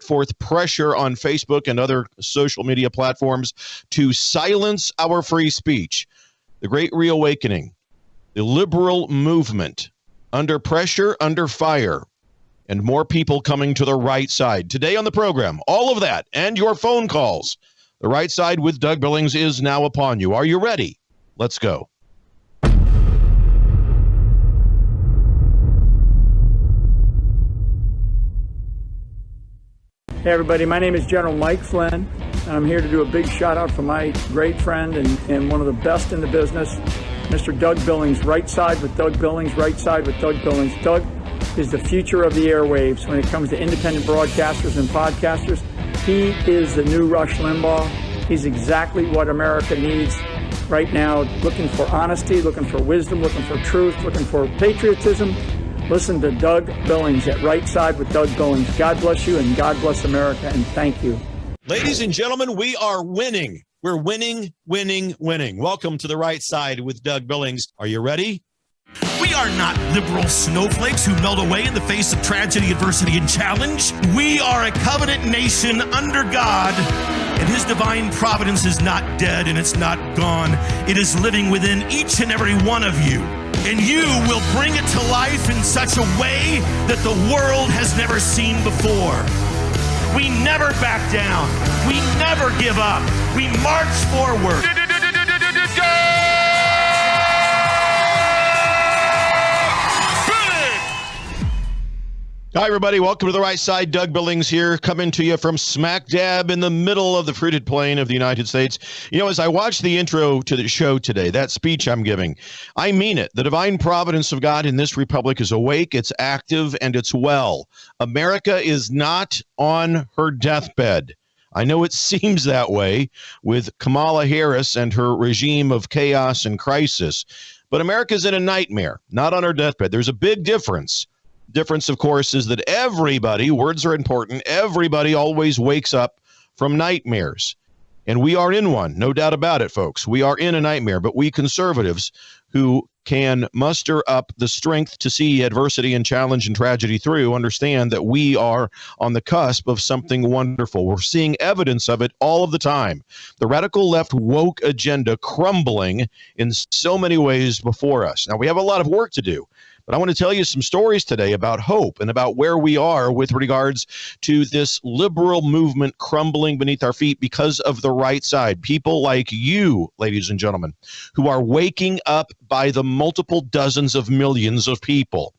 forth pressure on Facebook and other social media platforms to silence our free speech. The Great Reawakening, the liberal movement, under pressure, under fire, and more people coming to the right side. Today on the program, all of that and your phone calls. The Right Side with Doug Billings is now upon you. Are you ready? Let's go. Hey everybody, my name is General Mike Flynn, and I'm here to do a big shout out for my great friend and one of the best in the business, Mr. Doug Billings. Right side with Doug Billings, right side with Doug Billings. Doug is the future of the airwaves when it comes to independent broadcasters and podcasters. He is the new Rush Limbaugh. He's exactly what America needs right now, looking for honesty, looking for wisdom, looking for truth, looking for patriotism. Listen to Doug Billings at Right Side with Doug Billings. God bless you and God bless America, and thank you. Ladies and gentlemen, we are winning. We're winning, winning, winning. Welcome to The Right Side with Doug Billings. Are you ready? We are not liberal snowflakes who melt away in the face of tragedy, adversity, and challenge. We are a covenant nation under God, and His divine providence is not dead and it's not gone. It is living within each and every one of you. And you will bring it to life in such a way that the world has never seen before. We never back down. We never give up. We march forward. Hi, everybody. Welcome to The Right Side. Doug Billings here, coming to you from smack dab in the middle of the fruited plain of the United States. You know, as I watched the intro to the show today, that speech I'm giving, I mean it. The divine providence of God in this republic is awake, it's active, and it's well. America is not on her deathbed. I know it seems that way with Kamala Harris and her regime of chaos and crisis, but America's in a nightmare, not on her deathbed. There's a big difference. Difference, of course, is that everybody, words are important, everybody always wakes up from nightmares. And we are in one, no doubt about it, folks. We are in a nightmare, but we conservatives who can muster up the strength to see adversity and challenge and tragedy through understand that we are on the cusp of something wonderful. We're seeing evidence of it all of the time. The radical left woke agenda crumbling in so many ways before us. Now, we have a lot of work to do. But I want to tell you some stories today about hope and about where we are with regards to this liberal movement crumbling beneath our feet because of the right side. People like you, ladies and gentlemen, who are waking up by the multiple dozens of millions of people.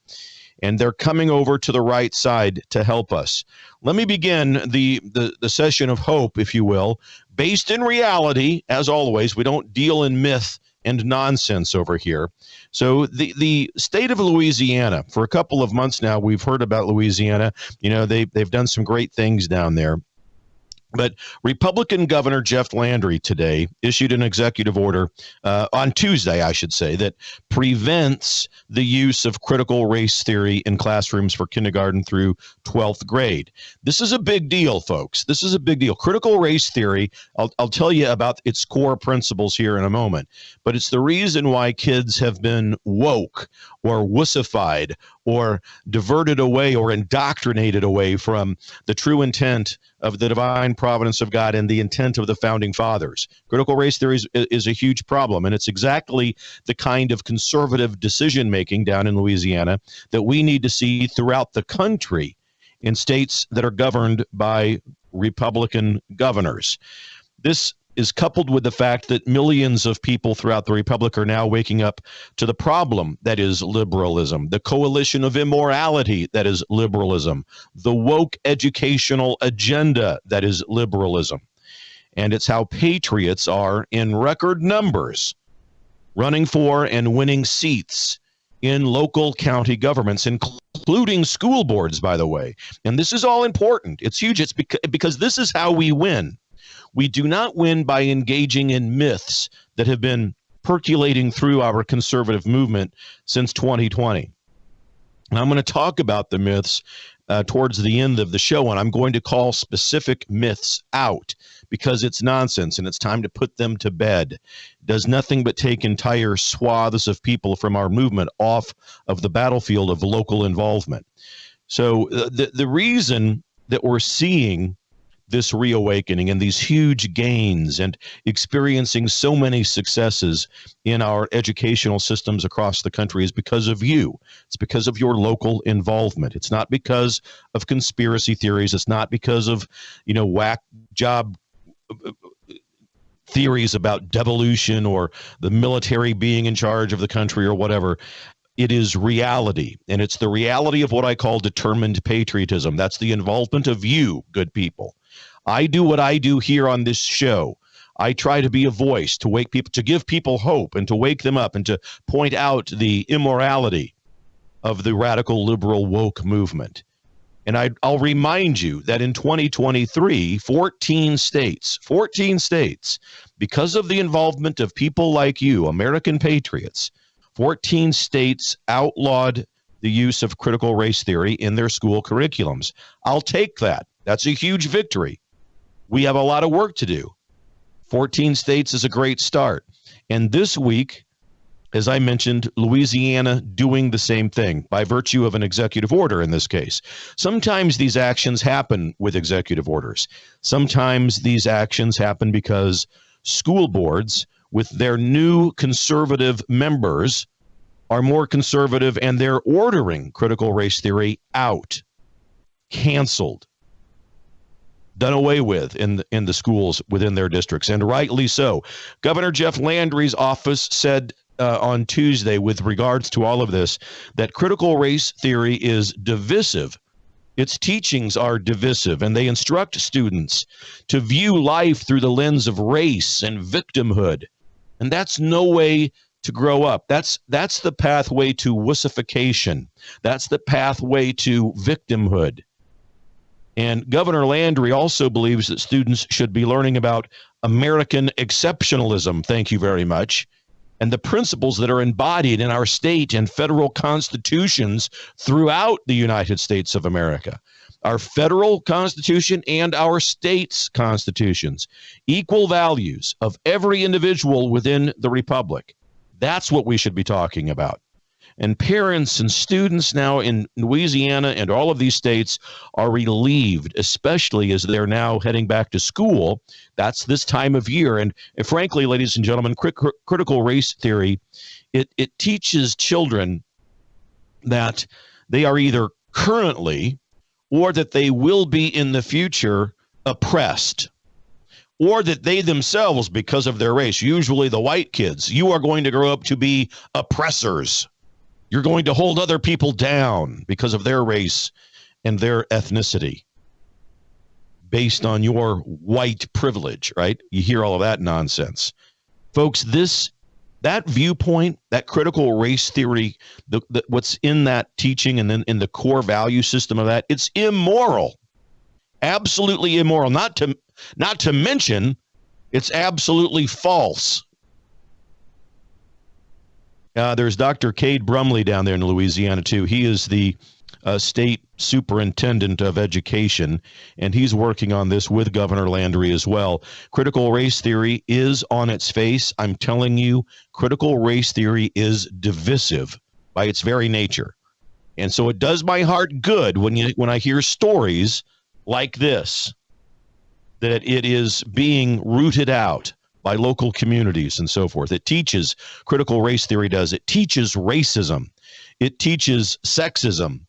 And they're coming over to the right side to help us. Let me begin the session of hope, if you will, based in reality. As always, we don't deal in myth and nonsense over here. So the state of Louisiana, for a couple of months now, we've heard about Louisiana. You know, they've done some great things down there. But Republican Governor Jeff Landry today issued an executive order on Tuesday, I should say, that prevents the use of critical race theory in classrooms for kindergarten through 12th grade. This is a big deal, folks. This is a big deal. Critical race theory, I'll tell you about its core principles here in a moment, but it's the reason why kids have been woke or wussified or diverted away or indoctrinated away from the true intent of the divine providence of God and the intent of the founding fathers. Critical race theory is a huge problem, and it's exactly the kind of conservative decision-making down in Louisiana that we need to see throughout the country in states that are governed by Republican governors. This is coupled with the fact that millions of people throughout the republic are now waking up to the problem that is liberalism, the coalition of immorality that is liberalism, the woke educational agenda that is liberalism. And it's how patriots are in record numbers running for and winning seats in local county governments, including school boards, by the way. And this is all important. It's huge. It's because this is how we win. We do not win by engaging in myths that have been percolating through our conservative movement since 2020. And I'm going to talk about the myths towards the end of the show, and I'm going to call specific myths out because it's nonsense and it's time to put them to bed. It does nothing but take entire swaths of people from our movement off of the battlefield of local involvement. So the reason that we're seeing this reawakening and these huge gains and experiencing so many successes in our educational systems across the country is because of you. It's because of your local involvement. It's not because of conspiracy theories. It's not because of, whack job theories about devolution or the military being in charge of the country or whatever. It is reality, and it's the reality of what I call determined patriotism. That's the involvement of you, good people. I do what I do here on this show. I try to be a voice to wake people, to give people hope and to wake them up and to point out the immorality of the radical liberal woke movement. And I'll remind you that in 2023, 14 states, because of the involvement of people like you, American patriots, 14 states outlawed the use of critical race theory in their school curriculums. I'll take that. That's a huge victory. We have a lot of work to do. 14 states is a great start. And this week, as I mentioned, Louisiana doing the same thing by virtue of an executive order in this case. Sometimes these actions happen with executive orders. Sometimes these actions happen because school boards with their new conservative members are more conservative and they're ordering critical race theory out, canceled, done away with in the schools within their districts, and rightly so. Governor Jeff Landry's office said on Tuesday, with regards to all of this, that critical race theory is divisive. Its teachings are divisive, and they instruct students to view life through the lens of race and victimhood. And that's no way to grow up. That's the pathway to wussification. That's the pathway to victimhood. And Governor Landry also believes that students should be learning about American exceptionalism, thank you very much, and the principles that are embodied in our state and federal constitutions throughout the United States of America. Our federal constitution and our state's constitutions, equal values of every individual within the republic. That's what we should be talking about. And parents and students now in Louisiana and all of these states are relieved, especially as they're now heading back to school. That's this time of year. And frankly, ladies and gentlemen, critical race theory, it teaches children that they are either currently or that they will be in the future oppressed, or that they themselves, because of their race, usually the white kids, you are going to grow up to be oppressors. You're going to hold other people down because of their race and their ethnicity based on your white privilege, right? You hear all of that nonsense. Folks, that viewpoint, that critical race theory, what's in that teaching and then in the core value system of that, it's immoral. Absolutely immoral. Not to mention, it's absolutely false. There's Dr. Cade Brumley down there in Louisiana, too. He is the state superintendent of education, and he's working on this with Governor Landry as well. Critical race theory is on its face. I'm telling you, critical race theory is divisive by its very nature. And so it does my heart good when I hear stories like this, that it is being rooted out by local communities and so forth. It teaches, critical race theory does, it teaches racism. It teaches sexism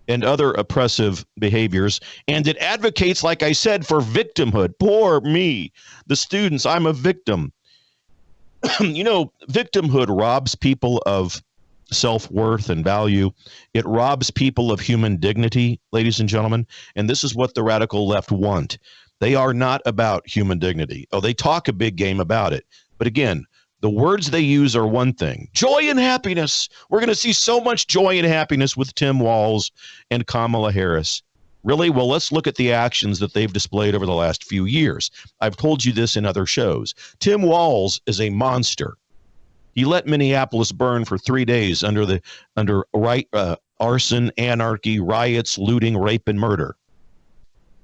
and other oppressive behaviors. And it advocates, like I said, for victimhood. Poor me, the students, I'm a victim. Victimhood robs people of self-worth and value. It robs people of human dignity, ladies and gentlemen. And this is what the radical left want. They are not about human dignity. Oh, they talk a big game about it. But again, the words they use are one thing. Joy and happiness. We're going to see so much joy and happiness with Tim Walz and Kamala Harris. Really? Well, let's look at the actions that they've displayed over the last few years. I've told you this in other shows. Tim Walz is a monster. He let Minneapolis burn for 3 days under arson, anarchy, riots, looting, rape, and murder.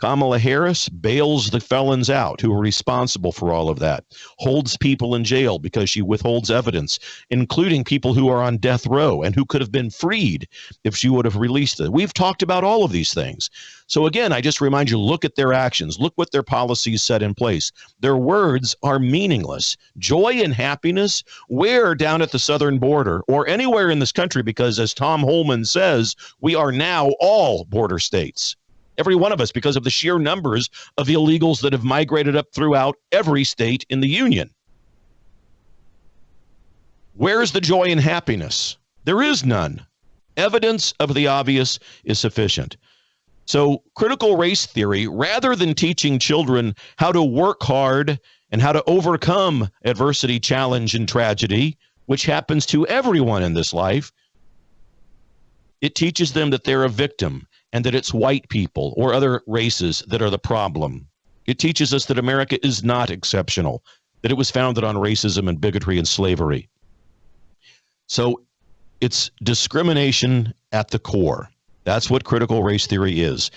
Kamala Harris bails the felons out who are responsible for all of that, holds people in jail because she withholds evidence, including people who are on death row and who could have been freed if she would have released it. We've talked about all of these things. So again, I just remind you, look at their actions, look what their policies set in place. Their words are meaningless. Joy and happiness, where down at the southern border or anywhere in this country, because as Tom Holman says, we are now all border states. Every one of us, because of the sheer numbers of the illegals that have migrated up throughout every state in the union. Where is the joy and happiness? There is none. Evidence of the obvious is sufficient. So critical race theory, rather than teaching children how to work hard and how to overcome adversity, challenge, and tragedy, which happens to everyone in this life, it teaches them that they're a victim and that it's white people or other races that are the problem. It teaches us that America is not exceptional, that it was founded on racism and bigotry and slavery. So it's discrimination at the core. That's what critical race theory is.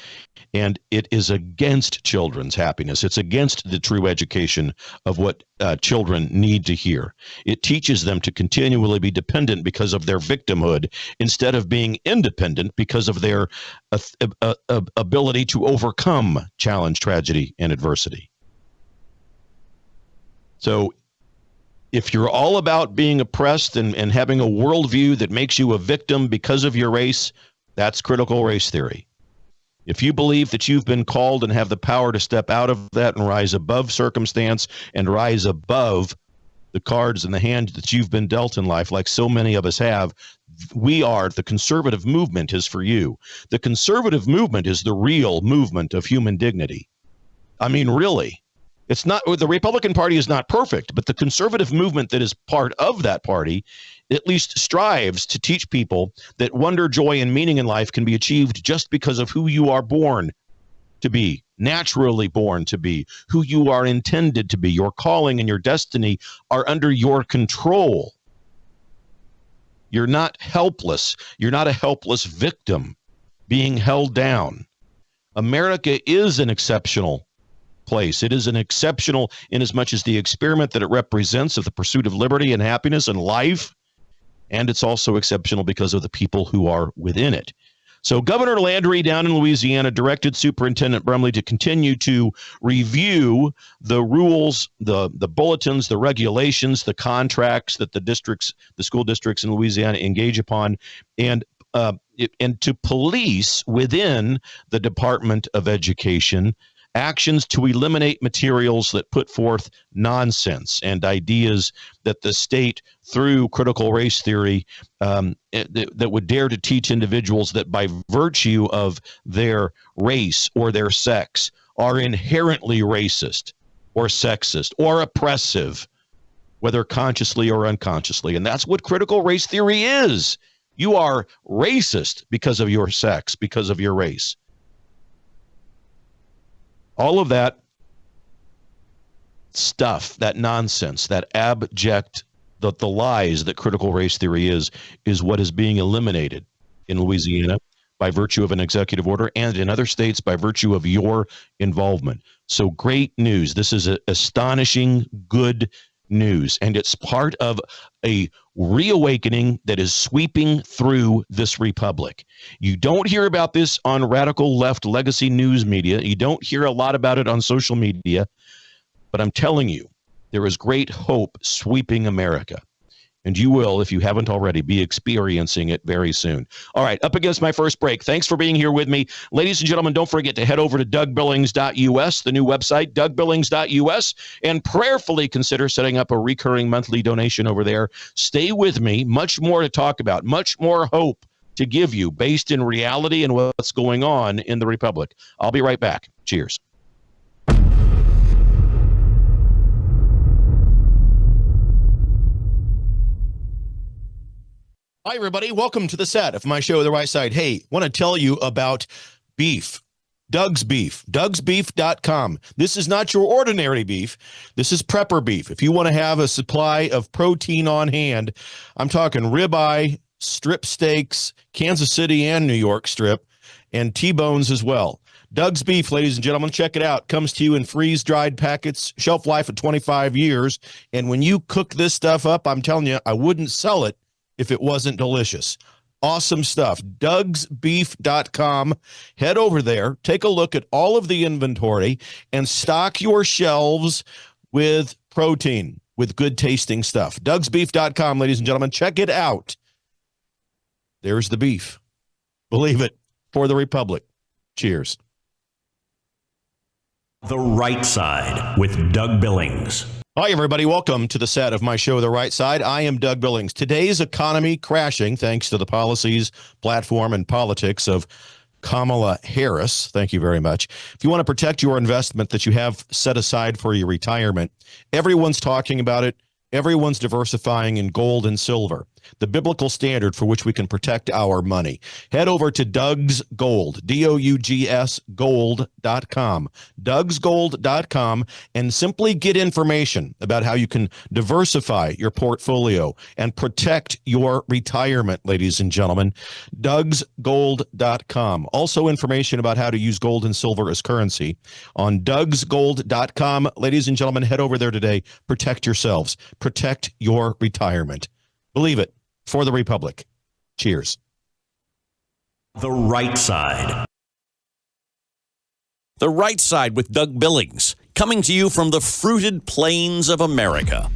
And it is against children's happiness. It's against the true education of what children need to hear. It teaches them to continually be dependent because of their victimhood instead of being independent because of their ability to overcome challenge, tragedy, and adversity. So if you're all about being oppressed and having a worldview that makes you a victim because of your race, that's critical race theory. If you believe that you've been called and have the power to step out of that and rise above circumstance and rise above the cards in the hand that you've been dealt in life, like so many of us have, the conservative movement is for you. The conservative movement is the real movement of human dignity. I mean, really. It's not, the Republican Party is not perfect, but the conservative movement that is part of that party at least strives to teach people that wonder, joy, and meaning in life can be achieved just because of who you are born to be, naturally born to be, who you are intended to be. Your calling and your destiny are under your control. You're not helpless. You're not a helpless victim being held down. America is an exceptional place. It is an exceptional in as much as the experiment that it represents of the pursuit of liberty and happiness and life. And it's also exceptional because of the people who are within it. So Governor Landry down in Louisiana directed Superintendent Brumley to continue to review the rules, the bulletins, the regulations, the contracts that the school districts in Louisiana engage upon, and to police within the Department of Education actions to eliminate materials that put forth nonsense and ideas that the state, through critical race theory, that would dare to teach individuals that by virtue of their race or their sex are inherently racist or sexist or oppressive, whether consciously or unconsciously. And that's what critical race theory is. You are racist because of your sex, because of your race. All of that stuff, that nonsense, that abject, the lies that critical race theory is what is being eliminated in Louisiana by virtue of an executive order and in other states by virtue of your involvement. So great news. This is astonishing good news, and it's part of a reawakening that is sweeping through this republic. You don't hear about this on radical left legacy news media. You don't hear a lot about it on social media, but I'm telling you, there is great hope sweeping America. And you will, if you haven't already, be experiencing it very soon. All right, up against my first break. Thanks for being here with me. Ladies and gentlemen, don't forget to head over to DougBillings.us, the new website, DougBillings.us, and prayerfully consider setting up a recurring monthly donation over there. Stay with me. Much more to talk about, much more hope to give you based in reality and what's going on in the Republic. I'll be right back. Cheers. Hi, everybody. Welcome to the set of my show, The Right Side. Hey, want to tell you about beef. Doug's Beef. DougsBeef.com. This is not your ordinary beef. This is prepper beef. If you want to have a supply of protein on hand, I'm talking ribeye, strip steaks, Kansas City and New York strip, and T-bones as well. Doug's Beef, ladies and gentlemen, check it out. Comes to you in freeze-dried packets, shelf life of 25 years. And when you cook this stuff up, I'm telling you, I wouldn't sell it if it wasn't delicious. Awesome stuff. DougsBeef.com. Head over there, take a look at all of the inventory, and stock your shelves with protein, with good tasting stuff. DougsBeef.com, ladies and gentlemen. Check it out. There's the beef. Believe it. For the Republic. Cheers. The Right Side with Doug Billings. Hi, everybody. Welcome to the set of my show, The Right Side. I am Doug Billings. Today's economy crashing thanks to the policies, platform, and politics of Kamala Harris. Thank you very much. If you want to protect your investment that you have set aside for your retirement, everyone's talking about it. Everyone's diversifying in gold and silver, the biblical standard for which we can protect our money. Head over to Doug's Gold, D-O-U-G-S gold.com, DougsGold.com, and simply get information about how you can diversify your portfolio and protect your retirement, ladies and gentlemen. DougsGold.com. Also information about how to use gold and silver as currency on DougsGold.com. Ladies and gentlemen, head over there today. Protect yourselves. Protect your retirement. Believe it. For the Republic. Cheers. The Right Side. The Right Side with Doug Billings, coming to you from the fruited plains of America.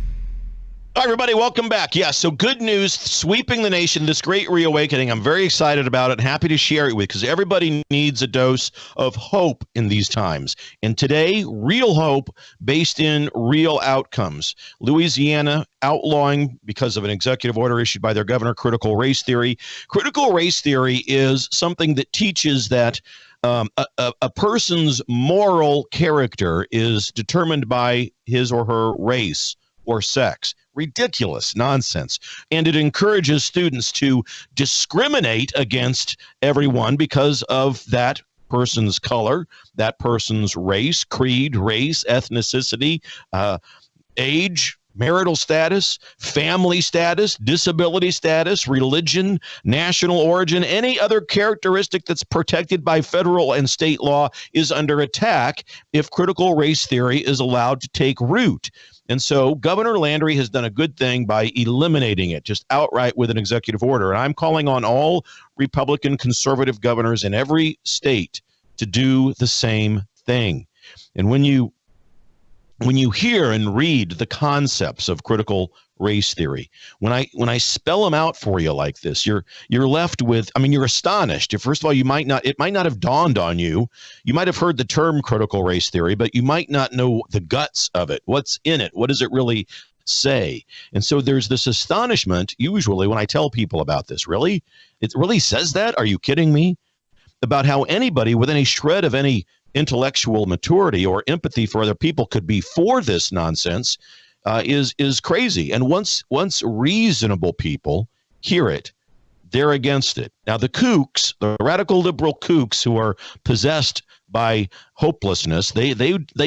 Hi, everybody. Welcome back. Yeah, so good news sweeping the nation, this great reawakening. I'm very excited about it. Happy to share it with you because everybody needs a dose of hope in these times. And today, real hope based in real outcomes. Louisiana outlawing, because of an executive order issued by their governor, critical race theory. Critical race theory is something that teaches that a person's moral character is determined by his or her race or sex. Ridiculous nonsense. And it encourages students to discriminate against everyone because of that person's color, that person's race, creed, race, ethnicity, age, marital status, family status, disability status, religion, national origin, any other characteristic that's protected by federal and state law is under attack if critical race theory is allowed to take root. And so Governor Landry has done a good thing by eliminating it just outright with an executive order. And I'm calling on all Republican conservative governors in every state to do the same thing. And when you hear and read the concepts of critical race theory, when I spell them out for you like this, you're left with, you're astonished. First of all, it might not have dawned on you. You might have heard the term critical race theory, but you might not know the guts of it. What's in it? What does it really say? And so there's this astonishment usually when I tell people about this. Really? It really says that? Are you kidding me? About how anybody with any shred of any intellectual maturity or empathy for other people could be for this nonsense is crazy. And once reasonable people hear it, they're against it. Now, the kooks, the radical liberal kooks who are possessed by hopelessness, they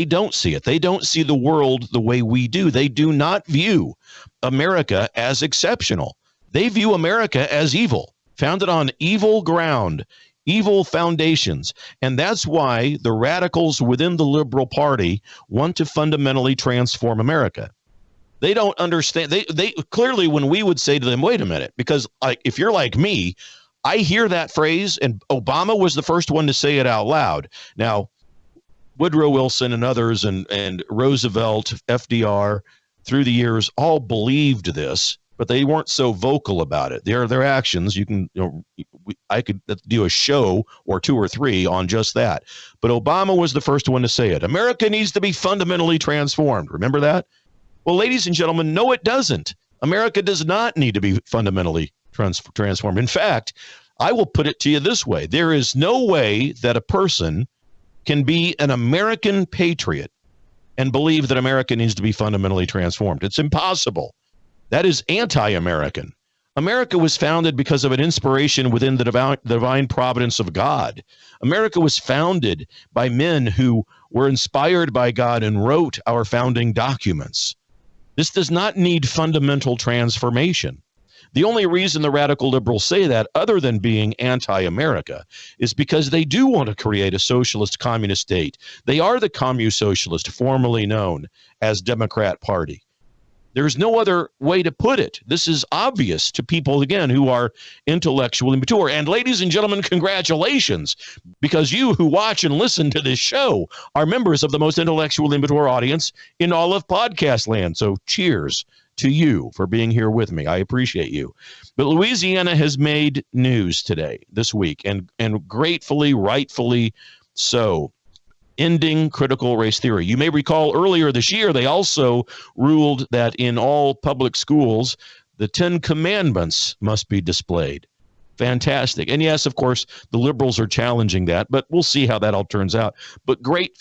don't see it. They don't see the world the way we do. They do not view America as exceptional. They view America as evil, founded on evil ground, evil foundations. And that's why the radicals within the Liberal Party want to fundamentally transform America. They don't understand. They clearly, when we would say to them, wait a minute, because if you're like me, I hear that phrase, and Obama was the first one to say it out loud. Now, Woodrow Wilson and others and Roosevelt, FDR, through the years, all believed this, but they weren't so vocal about it. Their actions, I could do a show or two or three on just that. But Obama was the first one to say it. America needs to be fundamentally transformed. Remember that? Well, ladies and gentlemen, no, it doesn't. America does not need to be fundamentally transformed. In fact, I will put it to you this way. There is no way that a person can be an American patriot and believe that America needs to be fundamentally transformed. It's impossible. That is anti-American. America was founded because of an inspiration within the divine providence of God. America was founded by men who were inspired by God and wrote our founding documents. This does not need fundamental transformation. The only reason the radical liberals say that, other than being anti-America, is because they do want to create a socialist communist state. They are the commu-socialist, formerly known as Democrat Party. There's no other way to put it. This is obvious to people, again, who are intellectually mature. And ladies and gentlemen, congratulations, because you who watch and listen to this show are members of the most intellectually mature audience in all of podcast land. So cheers to you for being here with me. I appreciate you. But Louisiana has made news today, this week, and gratefully, rightfully so, ending critical race theory. You may recall earlier this year, they also ruled that in all public schools, the 10 Commandments must be displayed. Fantastic. And yes, of course, the liberals are challenging that, but we'll see how that all turns out. But great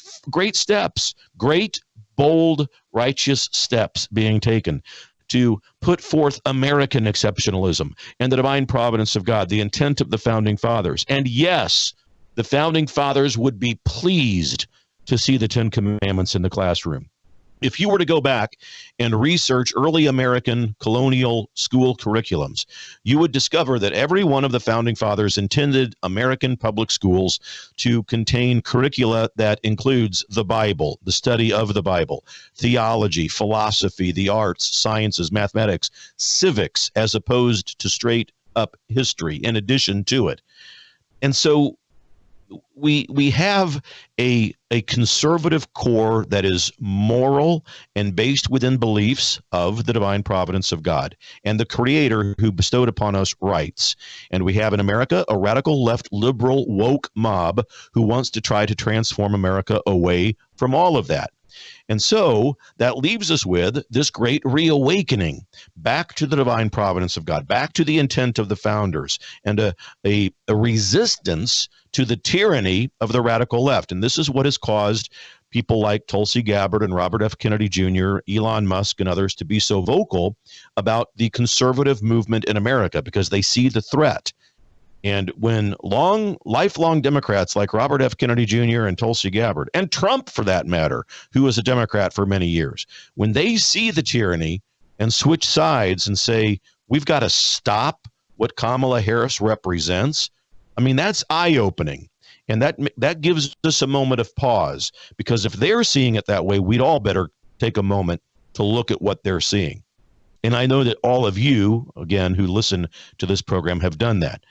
steps, great, bold, righteous steps being taken to put forth American exceptionalism and the divine providence of God, the intent of the founding fathers. And yes, the founding fathers would be pleased to see the 10 Commandments in the classroom. If you were to go back and research early American colonial school curriculums, you would discover that every one of the founding fathers intended American public schools to contain curricula that includes the Bible, the study of the Bible, theology, philosophy, the arts, sciences, mathematics, civics, as opposed to straight up history in addition to it. And so we have a conservative core that is moral and based within beliefs of the divine providence of God and the Creator who bestowed upon us rights. And we have in America a radical left liberal woke mob who wants to try to transform America away from all of that. And so that leaves us with this great reawakening back to the divine providence of God, back to the intent of the founders, and a resistance to the tyranny of the radical left. And this is what has caused people like Tulsi Gabbard and Robert F. Kennedy Jr., Elon Musk, and others to be so vocal about the conservative movement in America, because they see the threat. And when lifelong Democrats like Robert F. Kennedy Jr. and Tulsi Gabbard, and Trump for that matter, who was a Democrat for many years, when they see the tyranny and switch sides and say, we've got to stop what Kamala Harris represents, I mean, that's eye-opening. And that gives us a moment of pause, because if they're seeing it that way, we'd all better take a moment to look at what they're seeing. And I know that all of you, again, who listen to this program have done that.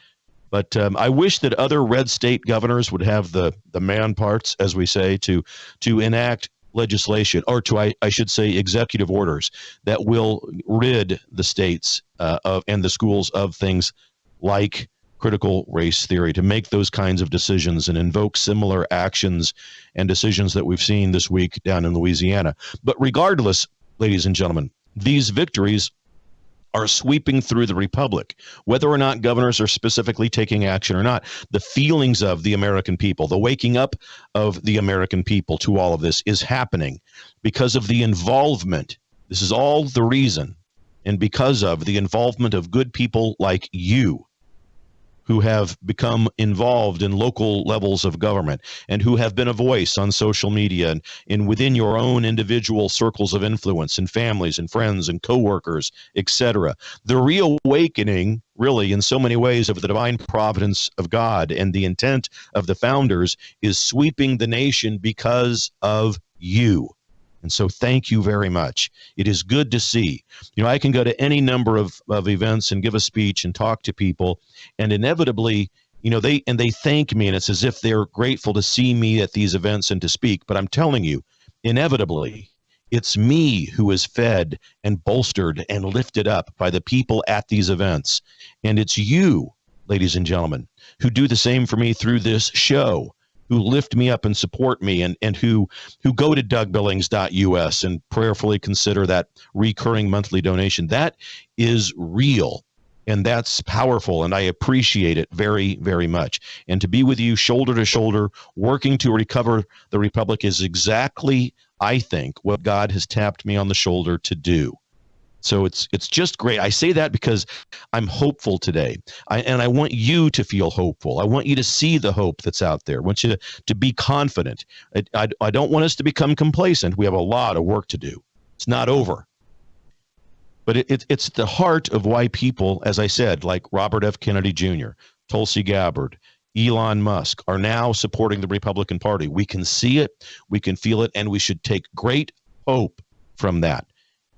But I wish that other red state governors would have the man parts, as we say, to enact legislation, or I should say executive orders that will rid the states and the schools of things like critical race theory, to make those kinds of decisions and invoke similar actions and decisions that we've seen this week down in Louisiana. But regardless, ladies and gentlemen, these victories are sweeping through the republic. Whether or not governors are specifically taking action or not, the feelings of the American people, the waking up of the American people to all of this is happening because of the involvement. This is all the reason, and because of the involvement of good people like you, who have become involved in local levels of government and who have been a voice on social media and within your own individual circles of influence and families and friends and coworkers, etc. The reawakening, really, in so many ways, of the divine providence of God and the intent of the founders is sweeping the nation because of you. And so thank you very much. It is good to see. You know, I can go to any number of events and give a speech and talk to people, and inevitably, you know, they thank me, and it's as if they're grateful to see me at these events and to speak. But I'm telling you, inevitably, it's me who is fed and bolstered and lifted up by the people at these events. And it's you, ladies and gentlemen, who do the same for me through this show, who lift me up and support me, and who go to DougBillings.us and prayerfully consider that recurring monthly donation. That is real, and that's powerful, and I appreciate it very, very much. And to be with you shoulder to shoulder, working to recover the Republic is exactly, I think, what God has tapped me on the shoulder to do. So it's just great. I say that because I'm hopeful today. And I want you to feel hopeful. I want you to see the hope that's out there. I want you to be confident. I don't want us to become complacent. We have a lot of work to do. It's not over. But it's the heart of why people, as I said, like Robert F. Kennedy Jr., Tulsi Gabbard, Elon Musk, are now supporting the Republican Party. We can see it, we can feel it, and we should take great hope from that.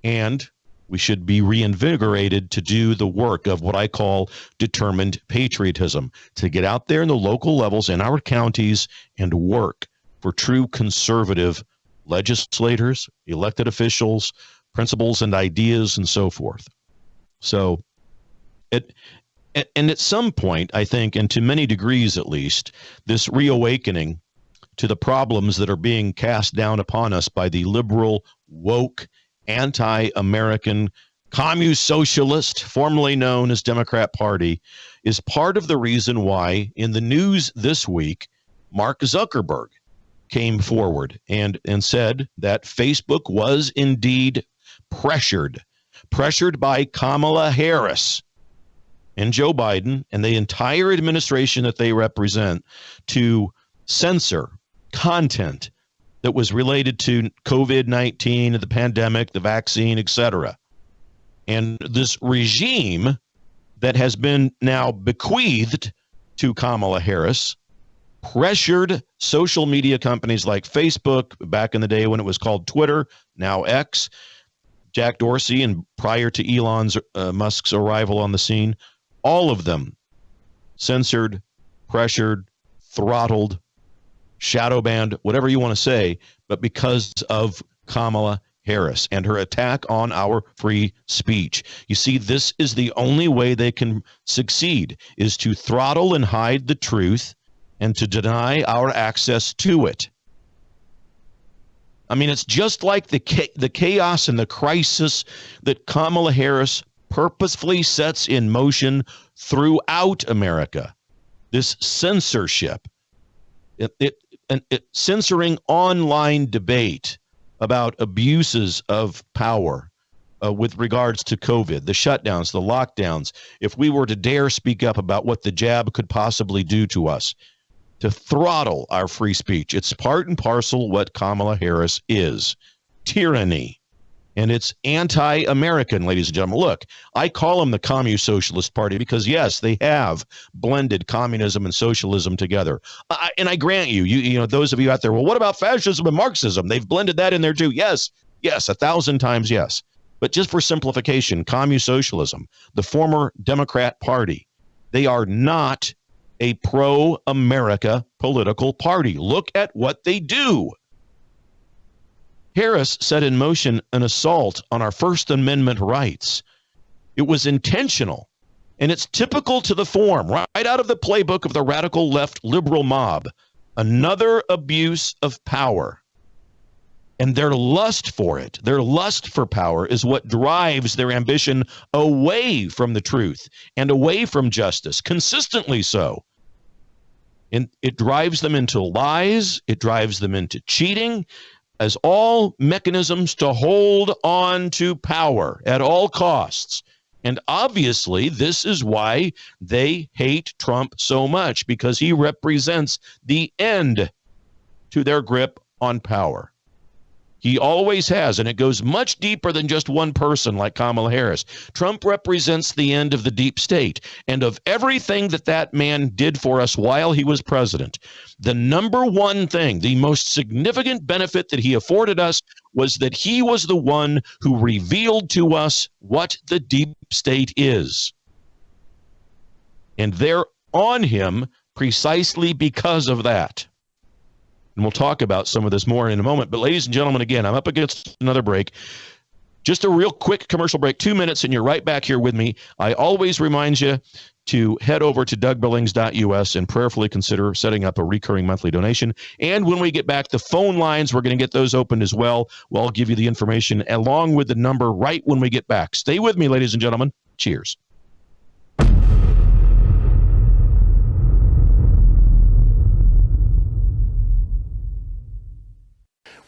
And we should be reinvigorated to do the work of what I call determined patriotism, to get out there in the local levels in our counties and work for true conservative legislators, elected officials, principles and ideas, and so forth. So and at some point, I think, and to many degrees at least, this reawakening to the problems that are being cast down upon us by the liberal, woke, anti-American, communist-socialist, formerly known as Democrat Party, is part of the reason why in the news this week, Mark Zuckerberg came forward and said that Facebook was indeed pressured by Kamala Harris and Joe Biden and the entire administration that they represent to censor content that was related to COVID-19, the pandemic, the vaccine, etc. And this regime that has been now bequeathed to Kamala Harris pressured social media companies like Facebook, back in the day when it was called Twitter, now X, Jack Dorsey, and prior to Elon Musk's arrival on the scene, all of them censored, pressured, throttled, shadow banned, whatever you want to say, but because of Kamala Harris and her attack on our free speech. You see, this is the only way they can succeed, is to throttle and hide the truth and to deny our access to it. I mean, it's just like the chaos and the crisis that Kamala Harris purposefully sets in motion throughout America. This censorship, censoring online debate about abuses of power with regards to COVID, the shutdowns, the lockdowns. If we were to dare speak up about what the jab could possibly do to us, to throttle our free speech. It's part and parcel what Kamala Harris is, tyranny. And it's anti-American, ladies and gentlemen. Look, I call them the Communist Socialist Party because, yes, they have blended communism and socialism together. And I grant you know, those of you out there, well, what about fascism and Marxism? They've blended that in there too. Yes, 1,000 times yes. But just for simplification, Communist Socialism, the former Democrat Party, they are not a pro-America political party. Look at what they do. Harris set in motion an assault on our First Amendment rights. It was intentional, and it's typical to the form, right out of the playbook of the radical left liberal mob. Another abuse of power. And their lust for it, their lust for power, is what drives their ambition away from the truth and away from justice, consistently so. And it drives them into lies, it drives them into cheating, as all mechanisms to hold on to power at all costs. And obviously, this is why they hate Trump so much, because he represents the end to their grip on power. He always has, and it goes much deeper than just one person like Kamala Harris. Trump represents the end of the deep state and of everything that man did for us while he was president. The number one thing, the most significant benefit that he afforded us was that he was the one who revealed to us what the deep state is. And they're on him precisely because of that. And we'll talk about some of this more in a moment. But ladies and gentlemen, again, I'm up against another break. Just a real quick commercial break, 2 minutes, and you're right back here with me. I always remind you to head over to DougBillings.us and prayerfully consider setting up a recurring monthly donation. And when we get back, the phone lines, we're going to get those opened as well. Well, I'll give you the information along with the number right when we get back. Stay with me, ladies and gentlemen. Cheers.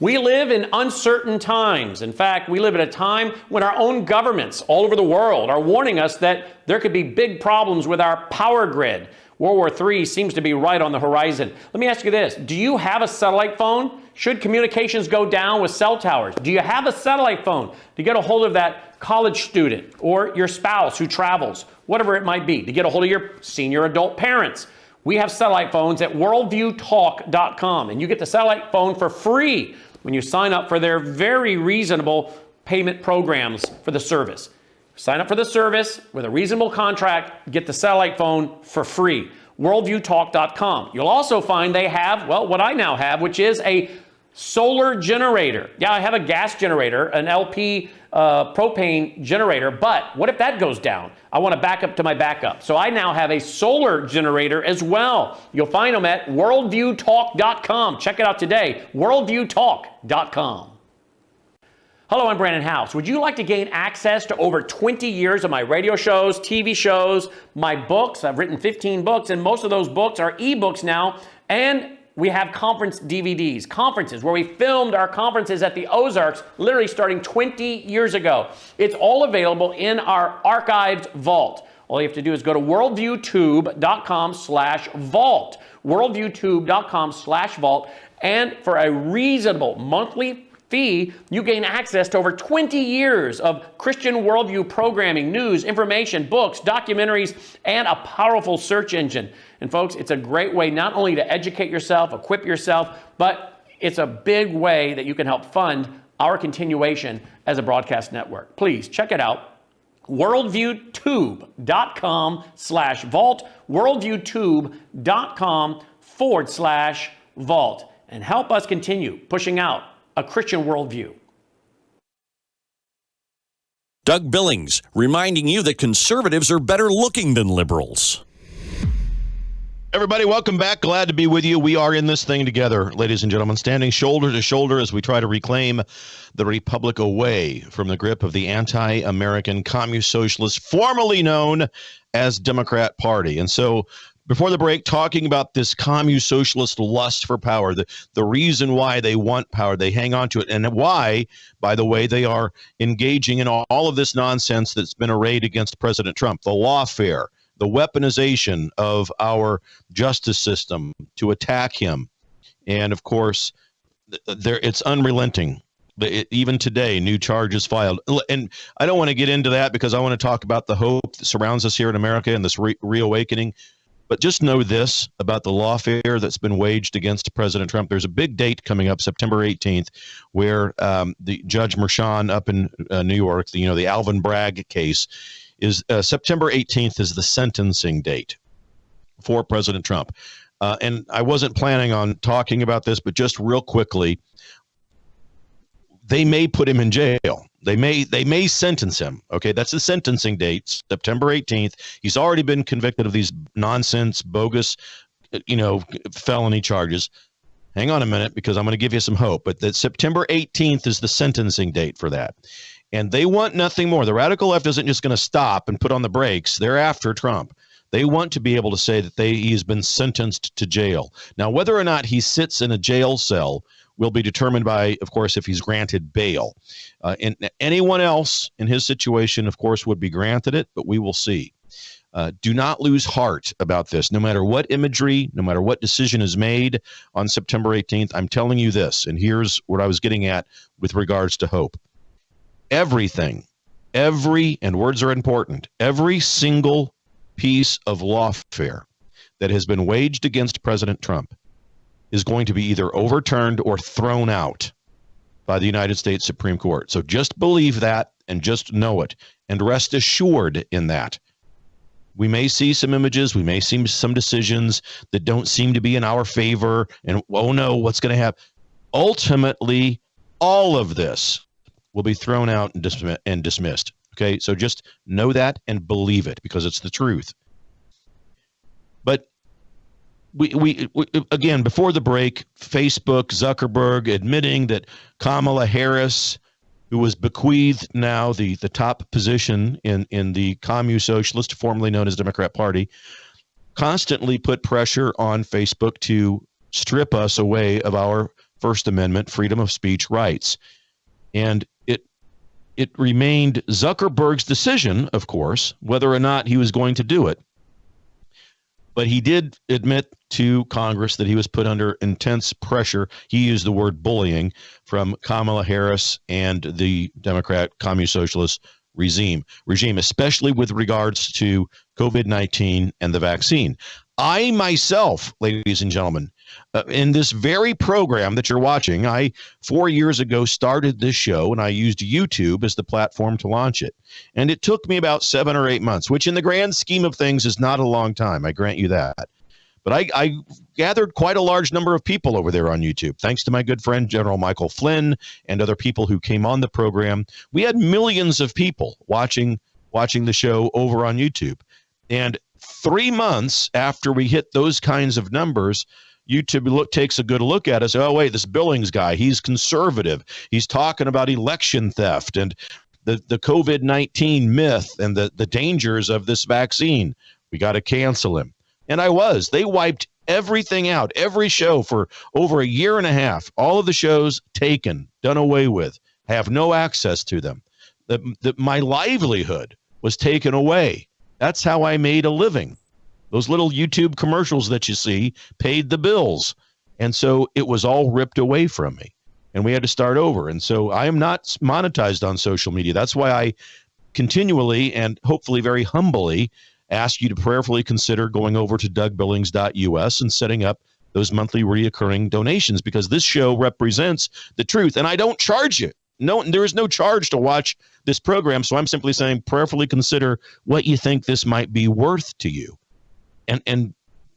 We live in uncertain times. In fact, we live at a time when our own governments all over the world are warning us that there could be big problems with our power grid. World War III seems to be right on the horizon. Let me ask you this. Do you have a satellite phone? Should communications go down with cell towers? Do you have a satellite phone to get a hold of that college student or your spouse who travels, whatever it might be, to get a hold of your senior adult parents? We have satellite phones at worldviewtalk.com, and you get the satellite phone for free when you sign up for their very reasonable payment programs for the service. Sign up for the service with a reasonable contract, get the satellite phone for free. Worldviewtalk.com. You'll also find they have, well, what I now have, which is a solar generator. Yeah, I have a gas generator, an LP propane generator, but what if that goes down? I want to back up to my backup. So I now have a solar generator as well. You'll find them at worldviewtalk.com. Check it out today, worldviewtalk.com. Hello, I'm Brandon House. Would you like to gain access to over 20 years of my radio shows, TV shows, my books? I've written 15 books, and most of those books are ebooks now, and we have conference DVDs, conferences where we filmed our conferences at the Ozarks, literally starting 20 years ago. It's all available in our archived vault. All you have to do is go to worldviewtube.com/vault, worldviewtube.com/vault, and for a reasonable monthly fee, you gain access to over 20 years of Christian worldview programming, news, information, books, documentaries, and a powerful search engine. And folks, it's a great way not only to educate yourself, equip yourself, but it's a big way that you can help fund our continuation as a broadcast network. Please check it out. worldviewtube.com/vault, worldviewtube.com/vault, and help us continue pushing out a Christian worldview. Doug Billings reminding you that conservatives are better looking than liberals. Everybody, welcome back. Glad to be with you. We are in this thing together, ladies and gentlemen, standing shoulder to shoulder as we try to reclaim the republic away from the grip of the anti-American communist socialists, formerly known as Democrat Party. And so before the break, talking about this communist socialist lust for power, the reason why they want power, they hang on to it, and why, by the way, they are engaging in all of this nonsense that's been arrayed against President Trump, the lawfare, the weaponization of our justice system to attack him. And of course, it's unrelenting. Even today, new charges filed. And I don't want to get into that because I want to talk about the hope that surrounds us here in America and this reawakening. But just know this about the lawfare that's been waged against President Trump. There's a big date coming up, September 18th, where the Judge Merchan up in New York, the Alvin Bragg case, is September 18th is the sentencing date for President Trump. And I wasn't planning on talking about this, but just real quickly, they may put him in jail. They may sentence him. Okay, that's the sentencing date, September 18th. He's already been convicted of these nonsense, bogus, felony charges. Hang on a minute, because I'm going to give you some hope. But that September 18th is the sentencing date for that. And they want nothing more. The radical left isn't just going to stop and put on the brakes. They're after Trump. They want to be able to say that he's been sentenced to jail. Now, whether or not he sits in a jail cell will be determined by, of course, if he's granted bail. And anyone else in his situation, of course, would be granted it, but we will see. Do not lose heart about this. No matter what imagery, no matter what decision is made on September 18th, I'm telling you this, and here's what I was getting at with regards to hope. Everything, and words are important, every single piece of lawfare that has been waged against President Trump is going to be either overturned or thrown out by the United States Supreme Court. So just believe that and just know it and rest assured in that. We may see some images, we may see some decisions that don't seem to be in our favor, and oh no, what's going to happen? Ultimately, all of this will be thrown out and dismissed. Okay, so just know that and believe it, because it's the truth. But we again, before the break, Facebook, Zuckerberg admitting that Kamala Harris, who was bequeathed now the top position in the Communist Socialist, formerly known as Democrat Party, constantly put pressure on Facebook to strip us away of our First Amendment freedom of speech rights. And it remained Zuckerberg's decision, of course, whether or not he was going to do it. But he did admit to Congress that he was put under intense pressure. He used the word bullying from Kamala Harris and the Democrat Communist Socialist regime, especially with regards to COVID-19 and the vaccine. I myself, ladies and gentlemen, in this very program that you're watching, I 4 years ago started this show, and I used YouTube as the platform to launch it. And it took me about 7 or 8 months, which in the grand scheme of things is not a long time. I grant you that. But I gathered quite a large number of people over there on YouTube, thanks to my good friend, General Michael Flynn, and other people who came on the program. We had millions of people watching the show over on YouTube. And 3 months after we hit those kinds of numbers, YouTube takes a good look at us. Oh, wait, this Billings guy, he's conservative. He's talking about election theft and the COVID-19 myth and the dangers of this vaccine. We got to cancel him. And I was. They wiped everything out, every show for over a year and a half. All of the shows taken, done away with. I have no access to them. My livelihood was taken away. That's how I made a living. Those little YouTube commercials that you see paid the bills. And so it was all ripped away from me. And we had to start over. And so I am not monetized on social media. That's why I continually and hopefully very humbly ask you to prayerfully consider going over to dougbillings.us and setting up those monthly reoccurring donations, because this show represents the truth. And I don't charge it. No, there is no charge to watch this program. So I'm simply saying prayerfully consider what you think this might be worth to you. And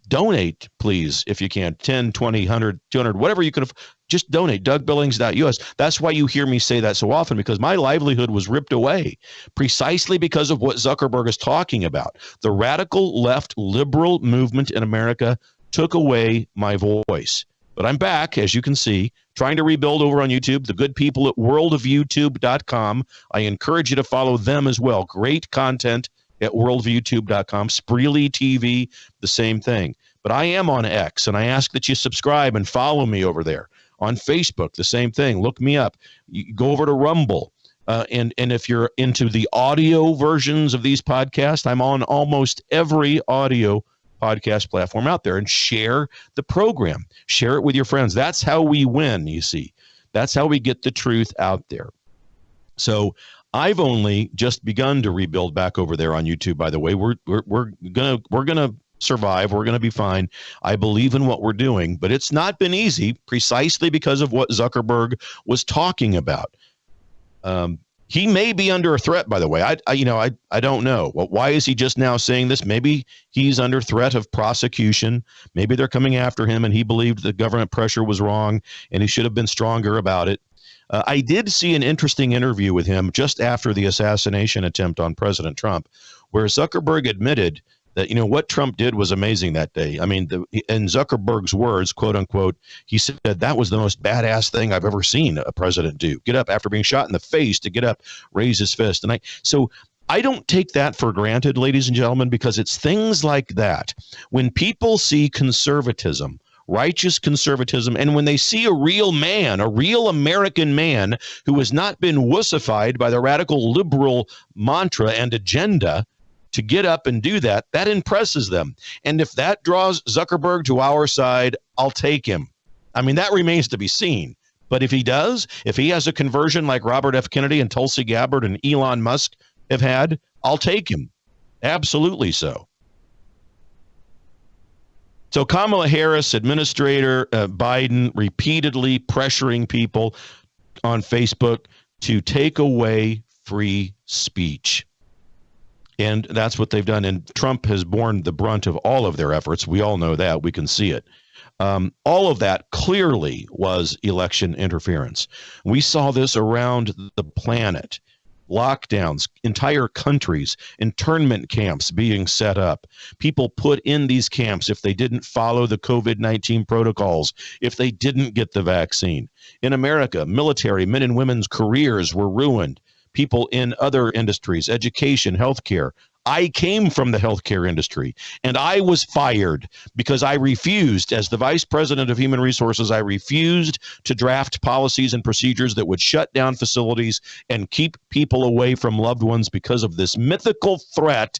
donate, please, if you can. 10, 20, 100, 200, whatever you can. Just donate, dougbillings.us. That's why you hear me say that so often, because my livelihood was ripped away precisely because of what Zuckerberg is talking about. The radical left liberal movement in America took away my voice. But I'm back, as you can see, trying to rebuild over on YouTube. The good people at worldofyoutube.com. I encourage you to follow them as well. Great content at worldofyoutube.com. Spreely TV, the same thing. But I am on X, and I ask that you subscribe and follow me over there. On Facebook, the same thing. Look me up. You go over to Rumble. And if you're into the audio versions of these podcasts, I'm on almost every audio podcast platform out there. And share the program. Share it with your friends. That's how we win, you see. That's how we get the truth out there. So I've only just begun to rebuild back over there on YouTube, by the way. We're gonna survive. We're gonna be fine. I believe in what we're doing, but it's not been easy precisely because of what Zuckerberg was talking about. He may be under a threat, by the way. I don't know. Well, why is he just now saying this? Maybe he's under threat of prosecution. Maybe they're coming after him and he believed the government pressure was wrong and he should have been stronger about it. I did see an interesting interview with him just after the assassination attempt on President Trump, where Zuckerberg admitted that, what Trump did was amazing that day. I mean, in Zuckerberg's words, quote unquote, he said that was the most badass thing I've ever seen a president do. Get up after being shot in the face, to get up, raise his fist. And I don't take that for granted, ladies and gentlemen, because it's things like that. When people see conservatism, righteous conservatism, and when they see a real man, a real American man who has not been wussified by the radical liberal mantra and agenda to get up and do that, that impresses them. And if that draws Zuckerberg to our side, I'll take him. I mean, that remains to be seen. But if he does, if he has a conversion like Robert F. Kennedy and Tulsi Gabbard and Elon Musk have had, I'll take him. Absolutely so. So Kamala Harris, Administrator Biden, repeatedly pressuring people on Facebook to take away free speech. And that's what they've done. And Trump has borne the brunt of all of their efforts. We all know that. We can see it. All of that clearly was election interference. We saw this around the planet. Lockdowns, entire countries, internment camps being set up. People put in these camps if they didn't follow the COVID-19 protocols, if they didn't get the vaccine. In America, military men and women's careers were ruined. People in other industries, education, healthcare. I came from the healthcare industry, and I was fired because I refused, as the vice president of human resources, I refused to draft policies and procedures that would shut down facilities and keep people away from loved ones because of this mythical threat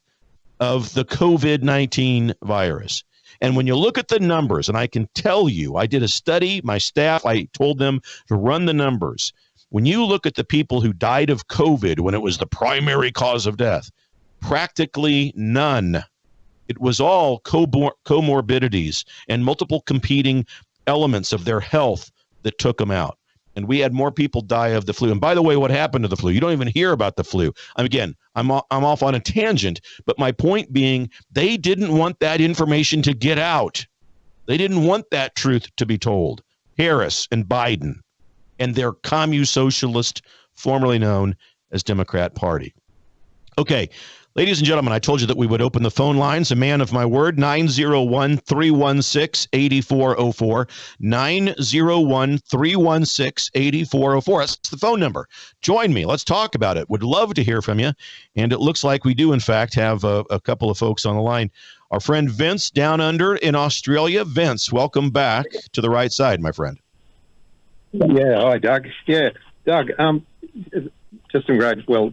of the COVID-19 virus. And when you look at the numbers, and I can tell you, I did a study, my staff, I told them to run the numbers. When you look at the people who died of COVID when it was the primary cause of death, practically none. It was all comorbidities and multiple competing elements of their health that took them out. And we had more people die of the flu. And by the way, what happened to the flu? You don't even hear about the flu. I'm off on a tangent, but my point being, they didn't want that information to get out. They didn't want that truth to be told. Harris and Biden and their commu-socialist, formerly known as Democrat Party. Okay, ladies and gentlemen, I told you that we would open the phone lines. A man of my word, 901-316-8404, 901-316-8404. That's the phone number. Join me. Let's talk about it. Would love to hear from you. And it looks like we do, in fact, have a couple of folks on the line. Our friend Vince down under in Australia. Vince, welcome back to the right side, my friend. Yeah, hi, Doug. Yeah, Doug, just some great, well...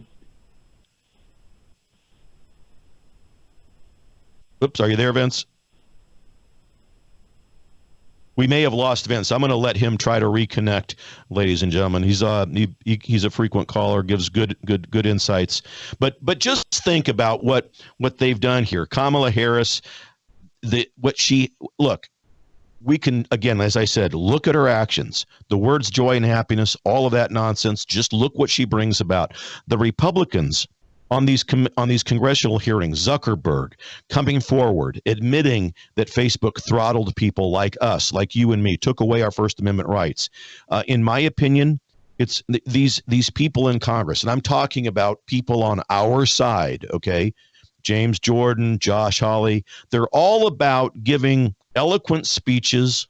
Oops, are you there, Vince? We may have lost Vince. I'm going to let him try to reconnect, ladies and gentlemen. He's a frequent caller, gives good insights. But just think about what they've done here. Kamala Harris, we can, again, as I said, look at her actions, the words joy and happiness, all of that nonsense. Just look what she brings about. The Republicans on these congressional hearings, Zuckerberg coming forward, admitting that Facebook throttled people like us, like you and me, took away our First Amendment rights. In my opinion, it's these people in Congress, and I'm talking about people on our side, okay? James Jordan, Josh Hawley, they're all about giving eloquent speeches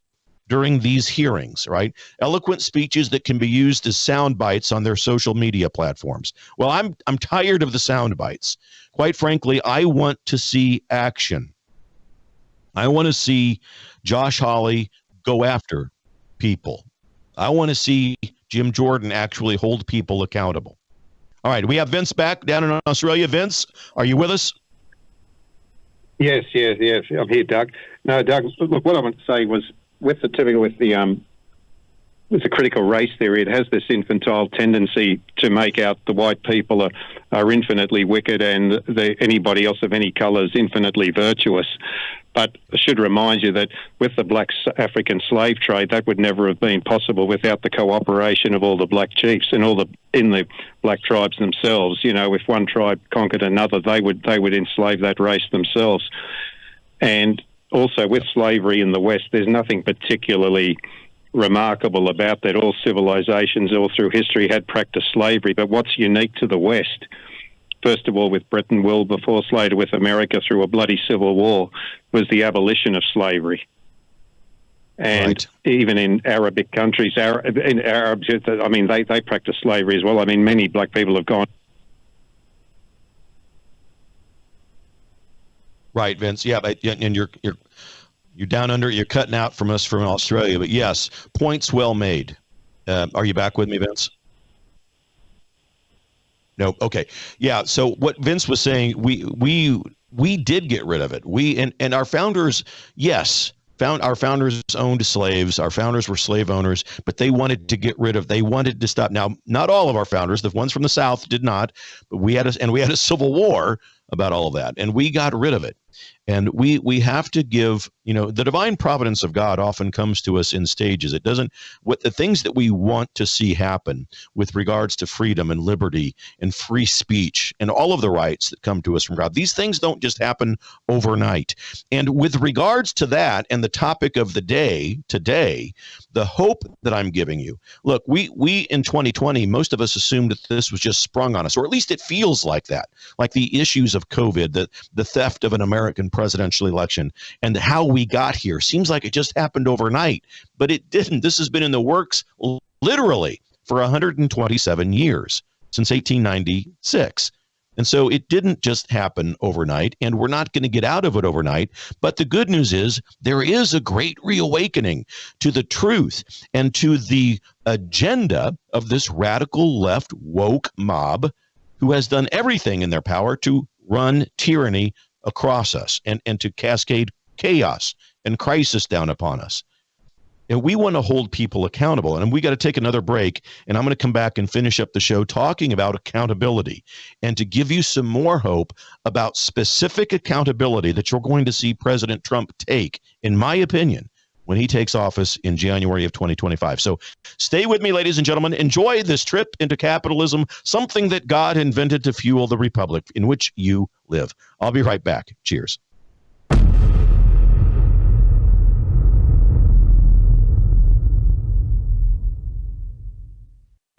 during these hearings, right? Eloquent speeches that can be used as sound bites on their social media platforms. Well, I'm tired of the sound bites. Quite frankly, I want to see action. I want to see Josh Hawley go after people. I want to see Jim Jordan actually hold people accountable. All right, we have Vince back down in Australia. Vince, are you with us? Yes, I'm here, Doug. No, Doug, look, what I want to say was, with the critical race theory, it has this infantile tendency to make out the white people are infinitely wicked and anybody else of any colour is infinitely virtuous. But I should remind you that with the black African slave trade, that would never have been possible without the cooperation of all the black chiefs and in the black tribes themselves. You know, if one tribe conquered another, they would enslave that race themselves. And also, with slavery in the West, there's nothing particularly remarkable about that. All civilizations all through history had practiced slavery. But what's unique to the West, first of all with Britain, Wilberforce, later with America through a bloody civil war, was the abolition of slavery. And right. Even in Arabic countries, in Arabs, I mean, they practice slavery as well. I mean, many black people have gone. Right, Vince. Yeah, and you're down under. You're cutting out from us from Australia, but yes, points well made. Are you back with me, Vince? No. Okay. Yeah. So what Vince was saying, we did get rid of it. We and our founders, yes. Our founders owned slaves. Our founders were slave owners, but they wanted to get rid of. They wanted to stop. Now, not all of our founders. The ones from the South did not, but we had a civil war about all of that, and we got rid of it. And we have to give, the divine providence of God often comes to us in stages. It doesn't, what the things that we want to see happen with regards to freedom and liberty and free speech and all of the rights that come to us from God, these things don't just happen overnight. And with regards to that and the topic of the day today, the hope that I'm giving you, look, we in 2020, most of us assumed that this was just sprung on us, or at least it feels like that, like the issues of COVID, the theft of an American presidential election, and how we got here seems like it just happened overnight, but it didn't. This has been in the works literally for 127 years, since 1896. And so it didn't just happen overnight, and we're not going to get out of it overnight. But the good news is there is a great reawakening to the truth and to the agenda of this radical left woke mob who has done everything in their power to run tyranny across us and to cascade chaos and crisis down upon us. And we want to hold people accountable. And we got to take another break. And I'm going to come back and finish up the show talking about accountability and to give you some more hope about specific accountability that you're going to see President Trump take, in my opinion, when he takes office in January of 2025. So stay with me, ladies and gentlemen. Enjoy this trip into capitalism, something that God invented to fuel the republic in which you live. I'll be right back. Cheers.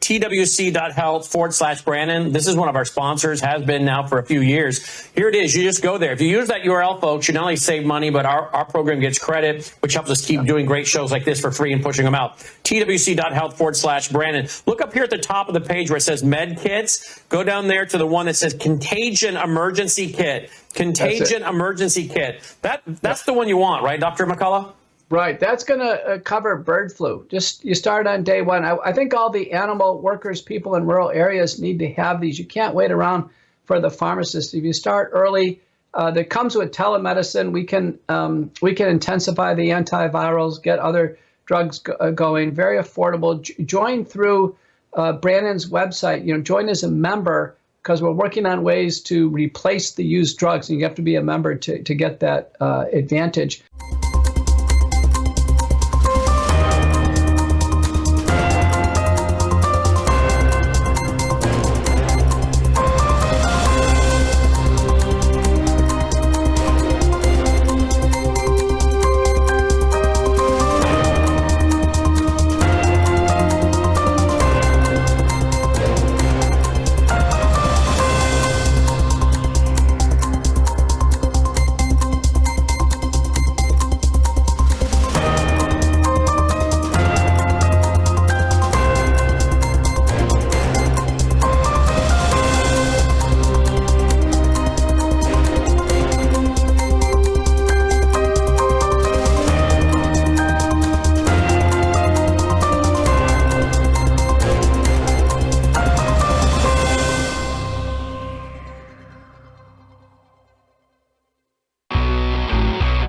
twc.health/Brandon. This is one of our sponsors, has been now for a few years. Here it is. You just go there. If you use that URL, folks, you not only save money, but our program gets credit, which helps us keep doing great shows like this for free and pushing them out. twc.health/Brandon. Look up here at the top of the page where it says med kits. Go down there to the one that says contagion emergency kit. Contagion emergency kit. That's the one you want, right, Dr. McCullough? Right. That's going to cover bird flu. Just you start on day one. I think all the animal workers, people in rural areas need to have these. You can't wait around for the pharmacist. If you start early, that comes with telemedicine. We can intensify the antivirals, get other drugs going. Very affordable. Join through Brandon's website. Join as a member because we're working on ways to replace the used drugs. And you have to be a member to get that advantage.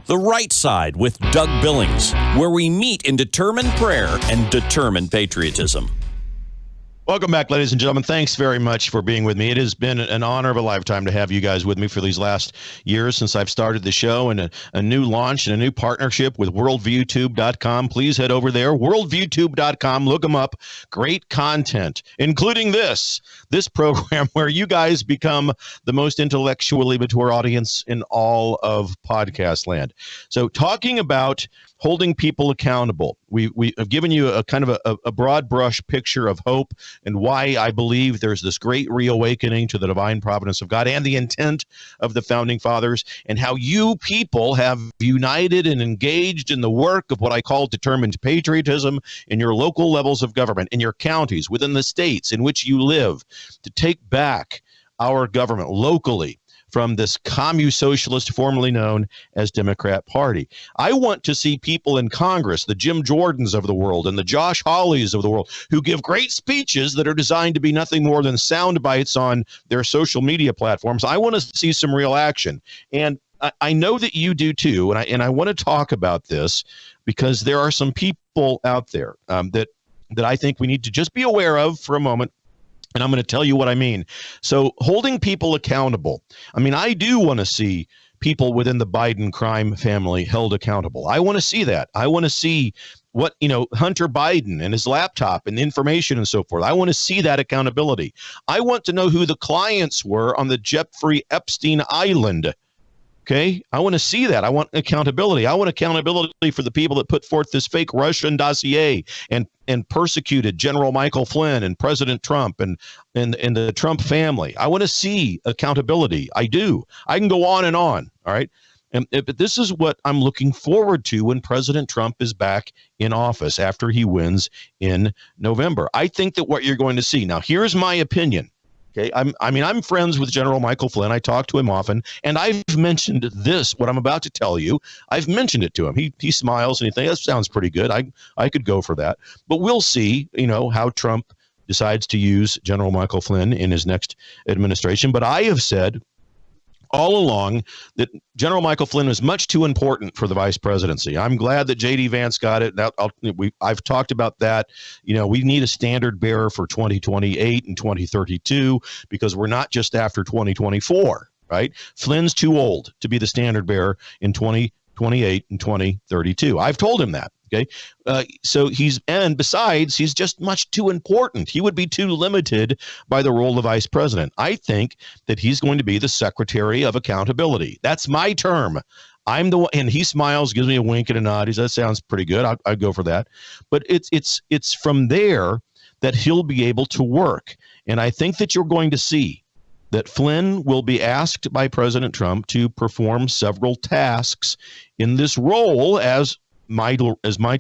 The Right Side with Doug Billings, where we meet in determined prayer and determined patriotism. Welcome back, ladies and gentlemen. Thanks very much for being with me. It has been an honor of a lifetime to have you guys with me for these last years since I've started the show, and a new launch and a new partnership with worldviewtube.com. Please head over there, worldviewtube.com. Look them up. Great content, including this program where you guys become the most intellectually mature audience in all of podcast land. So talking about holding people accountable. We have given you a kind of a broad brush picture of hope and why I believe there's this great reawakening to the divine providence of God and the intent of the founding fathers, and how you people have united and engaged in the work of what I call determined patriotism in your local levels of government, in your counties, within the states in which you live, to take back our government locally from this commu-socialist formerly known as Democrat Party. I want to see people in Congress, the Jim Jordans of the world and the Josh Hawleys of the world, who give great speeches that are designed to be nothing more than sound bites on their social media platforms. I want to see some real action. And I know that you do too, and I want to talk about this because there are some people out there that I think we need to just be aware of for a moment. And I'm going to tell you what I mean. So holding people accountable. I mean, I do want to see people within the Biden crime family held accountable. I want to see that. I want to see what, Hunter Biden and his laptop and information and so forth. I want to see that accountability. I want to know who the clients were on the Jeffrey Epstein Island. Okay, I want to see that. I want accountability. I want accountability for the people that put forth this fake Russian dossier and persecuted General Michael Flynn and President Trump and the Trump family. I want to see accountability. I do. I can go on and on. All right. But this is what I'm looking forward to when President Trump is back in office after he wins in November. I think that what you're going to see now, here's my opinion. Okay, I'm friends with General Michael Flynn. I talk to him often, and I've mentioned this, what I'm about to tell you. I've mentioned it to him. He smiles and he thinks, that sounds pretty good. I could go for that. But we'll see, how Trump decides to use General Michael Flynn in his next administration. But I have said all along that General Michael Flynn was much too important for the vice presidency. I'm glad that J.D. Vance got it. I've talked about that. We need a standard bearer for 2028 and 2032 because we're not just after 2024, right? Flynn's too old to be the standard bearer in 2028 and 2032. I've told him that. Okay. And besides, he's just much too important. He would be too limited by the role of vice president. I think that he's going to be the secretary of accountability. That's my term. I'm the one, and he smiles, gives me a wink and a nod. He says, that sounds pretty good. I'd go for that. But it's from there that he'll be able to work. And I think that you're going to see that Flynn will be asked by President Trump to perform several tasks in this role as my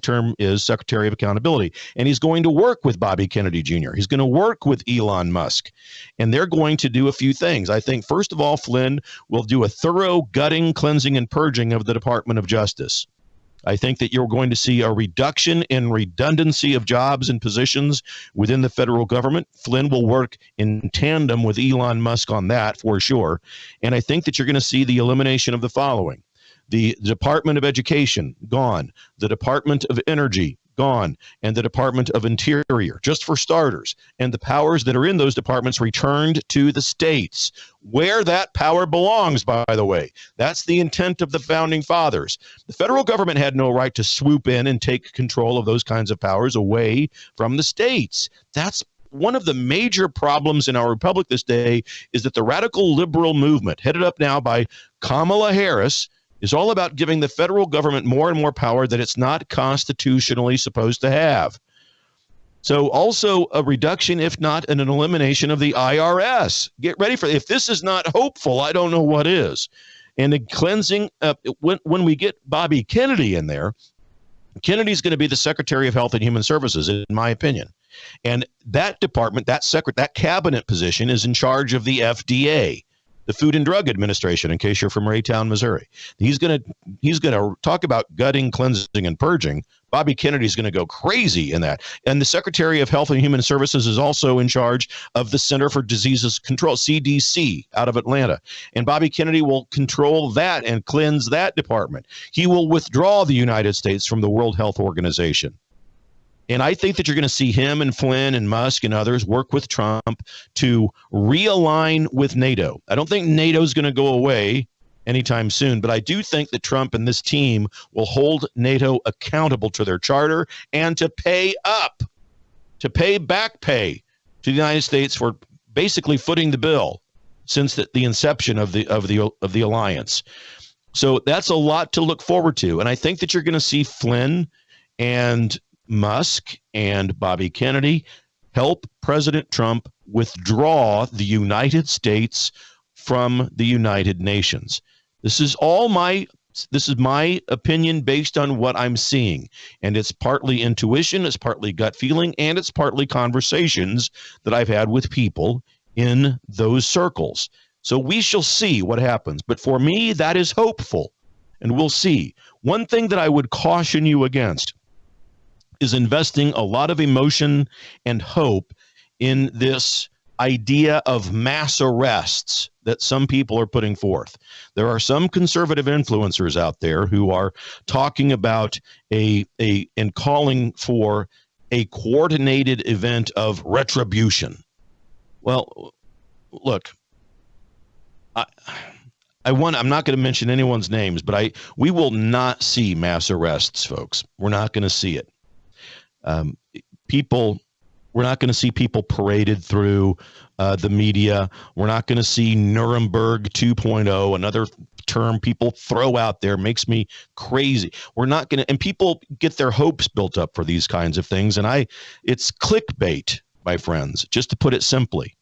term is Secretary of Accountability. And he's going to work with Bobby Kennedy Jr. He's going to work with Elon Musk. And they're going to do a few things. I think, first of all, Flynn will do a thorough gutting, cleansing, and purging of the Department of Justice. I think that you're going to see a reduction in redundancy of jobs and positions within the federal government. Flynn will work in tandem with Elon Musk on that for sure. And I think that you're going to see the elimination of the following. The Department of Education, gone. The Department of Energy, gone. And the Department of Interior, just for starters. And the powers that are in those departments returned to the states, where that power belongs, by the way. That's the intent of the founding fathers. The federal government had no right to swoop in and take control of those kinds of powers away from the states. That's one of the major problems in our republic this day, is that the radical liberal movement, headed up now by Kamala Harris, is all about giving the federal government more and more power that it's not constitutionally supposed to have. So also a reduction, if not an elimination of the IRS. Get ready for it. If this is not hopeful, I don't know what is. And the cleansing, when we get Bobby Kennedy in there, Kennedy's going to be the Secretary of Health and Human Services, in my opinion. And that department, that cabinet position is in charge of the FDA, the Food and Drug Administration, in case you're from Raytown, Missouri. He's going to talk about gutting, cleansing, and purging. Bobby Kennedy's going to go crazy in that. And the Secretary of Health and Human Services is also in charge of the Center for Diseases Control, CDC, out of Atlanta. And Bobby Kennedy will control that and cleanse that department. He will withdraw the United States from the World Health Organization. And I think that you're going to see him and Flynn and Musk and others work with Trump to realign with NATO. I don't think NATO is going to go away anytime soon, but I do think that Trump and this team will hold NATO accountable to their charter and to pay up, to pay back pay to the United States for basically footing the bill since the inception of the alliance. So that's a lot to look forward to. And I think that you're going to see Flynn and Musk and Bobby Kennedy help President Trump withdraw the United States from the United Nations. This is my opinion based on what I'm seeing. And it's partly intuition, it's partly gut feeling, and it's partly conversations that I've had with people in those circles. So we shall see what happens. But for me, that is hopeful, and we'll see. One thing that I would caution you against is investing a lot of emotion and hope in this idea of mass arrests that some people are putting forth. There are some conservative influencers out there who are talking about and calling for a coordinated event of retribution. Well, look, I'm not going to mention anyone's names, but we will not see mass arrests, folks. We're not going to see it. We're not going to see people paraded through the media. We're not going to see Nuremberg 2.0, another term people throw out there, makes me crazy. We're not going to, and people get their hopes built up for these kinds of things. And it's clickbait, my friends, just to put it simply.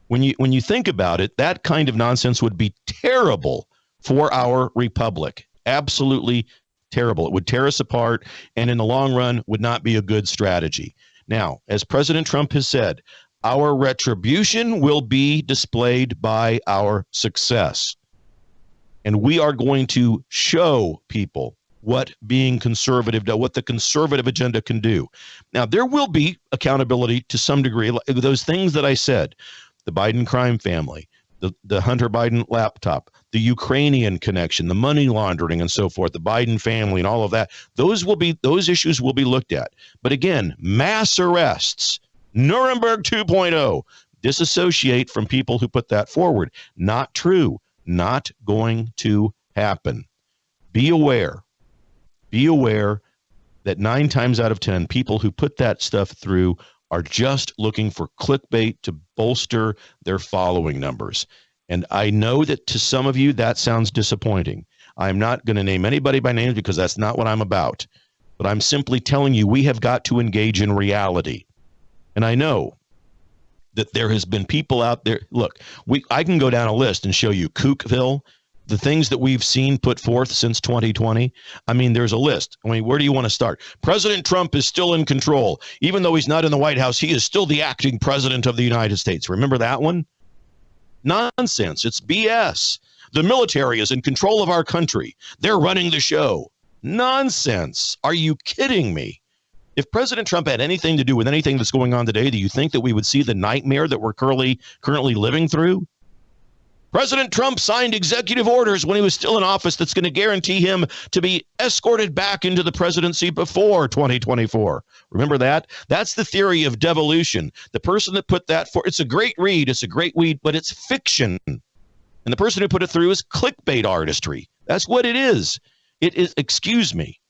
When you think about it, that kind of nonsense would be terrible for our republic. Absolutely terrible. It would tear us apart, and in the long run would not be a good strategy. Now, as President Trump has said, our retribution will be displayed by our success. And we are going to show people what being conservative does, what the conservative agenda can do. Now, there will be accountability to some degree. Those things that I said, the Biden crime family, the Hunter Biden laptop, the Ukrainian connection, the money laundering and so forth, the Biden family and all of that. Those issues will be looked at. But again, mass arrests, Nuremberg 2.0, disassociate from people who put that forward. Not true. Not going to happen. Be aware. Be aware that 9 times out of 10, people who put that stuff through are just looking for clickbait to bolster their following numbers. And I know that to some of you, that sounds disappointing. I'm not going to name anybody by name because that's not what I'm about. But I'm simply telling you, we have got to engage in reality. And I know that there has been people out there. Look, I can go down a list and show you Kookville, the things that we've seen put forth since 2020. I mean, there's a list. I mean, where do you want to start? President Trump is still in control. Even though he's not in the White House, he is still the acting president of the United States. Remember that one? Nonsense. It's BS. The military is in control of our country. They're running the show. Nonsense. Are you kidding me? If President Trump had anything to do with anything that's going on today, do you think that we would see the nightmare that we're currently living through? President Trump signed executive orders when he was still in office that's going to guarantee him to be escorted back into the presidency before 2024. Remember that? That's the theory of devolution. The person that put that for, it's a great read, it's a great read, but it's fiction. And the person who put it through is clickbait artistry. That's what it is. It is, excuse me,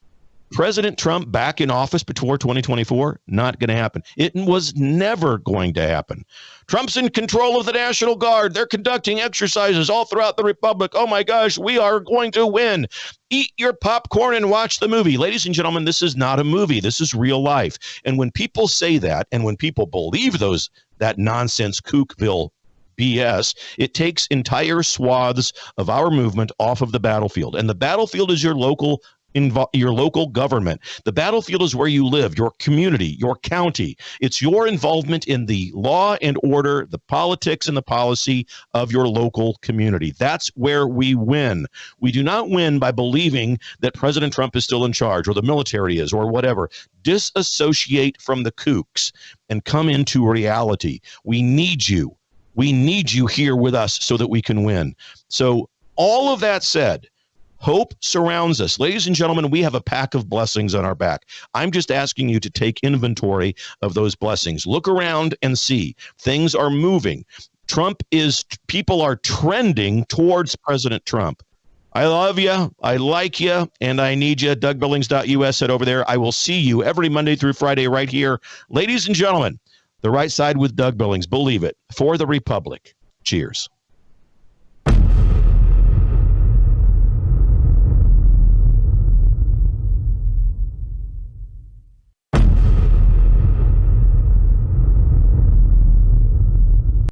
President Trump back in office before 2024, not going to happen. It was never going to happen. Trump's in control of the National Guard. They're conducting exercises all throughout the Republic. Oh my gosh, we are going to win. Eat your popcorn and watch the movie. Ladies and gentlemen, this is not a movie. This is real life. And when people say that, and when people believe that nonsense Kookville BS, it takes entire swaths of our movement off of the battlefield. And the battlefield is your local government. The battlefield is where you live, your community, your county. It's your involvement in the law and order, the politics and the policy of your local community. That's where we win. We do not win by believing that President Trump is still in charge or the military is or whatever. Disassociate from the kooks and come into reality. We need you. We need you here with us so that we can win. So all of that said, hope surrounds us. Ladies and gentlemen, we have a pack of blessings on our back. I'm just asking you to take inventory of those blessings. Look around and see. Things are moving. People are trending towards President Trump. I love you. I like you. And I need you. DougBillings.us. Head over there. I will see you every Monday through Friday right here. Ladies and gentlemen, The Right Side with Doug Billings. Believe it. For the Republic. Cheers.